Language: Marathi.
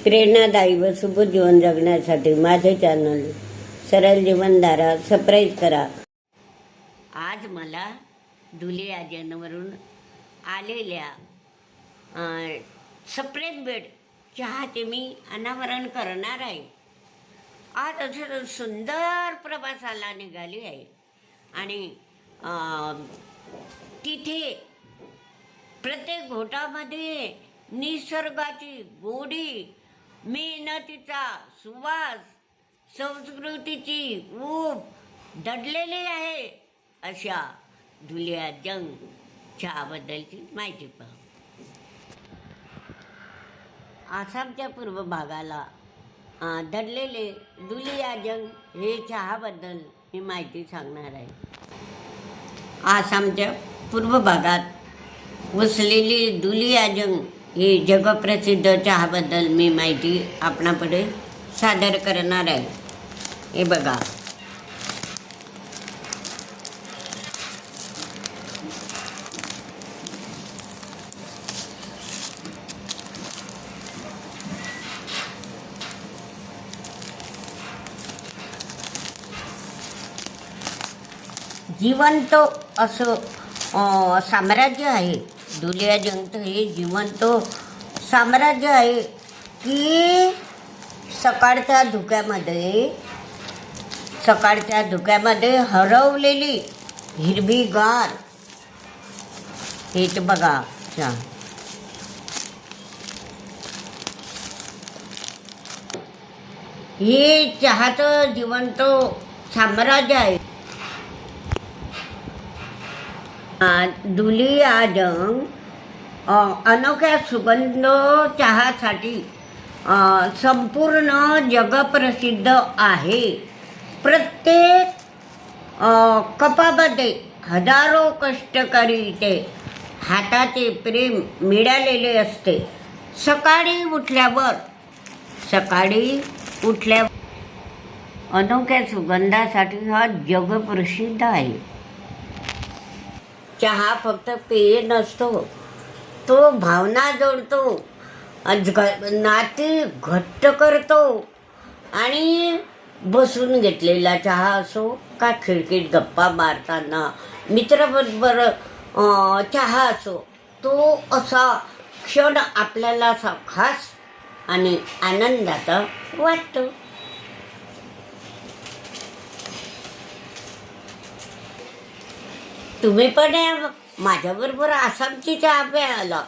प्रेरणादायी व सुबोध जीवन जगण्यासाठी माझे चॅनल सरळ जीवनधारा सबस्क्राईब करा. आज मला धुलियाजनवरून आलेल्या सप्रेम बेड चहाचे मी अनावरण करणार आहे. आज असं सुंदर प्रवासाला निघाली आहे आणि तिथे प्रत्येक घोटामध्ये निसर्गाची गोडी, मेहनतीचा सुवास, संस्कृतीची ऊब दडलेली आहे. अशा धुलियाजंग चहाबद्दलची माहिती पहा. आसामच्या पूर्व भागाला दडलेले धुलियाजंग हे चहाबद्दल मी माहिती सांगणार आहे. आसामच्या पूर्व भागात वसलेली धुलियाजंग हे जगप्रसिद्ध चहाबद्दल मी माहिती आपणापुढे सादर करणार आहे. हे बघा, जिवंत असं साम्राज्य आहे. धुलियाजंग हे जिवंत साम्राज्य आहे की सकाळच्या धुक्यामध्ये हरवलेली हिरवीगार हेच बघा चहा. हे चहाचं जिवंत साम्राज्य आहे. धुलियाजंग अनोख्या सुगंध चहासाठी संपूर्ण जगप्रसिद्ध आहे. प्रत्येक कपामध्ये हजारो कष्टकरीचे हाताचे प्रेम मिळालेले असते. सकाळी उठल्यावर अनोख्या सुगंधासाठी हा जगप्रसिद्ध आहे. चहा फक्त पेय नसतो, तो भावना जोडतो, नाती घट्ट करतो. आणि बसून घेतलेला चहा असो का खिडकीत गप्पा मारताना मित्राबरोबर चहा असो, तो असा क्षण आपल्याला असा खास आणि आनंदाचा वाटतो. तुम्ही पण माझ्याबरोबर आसामची चहा प्यायला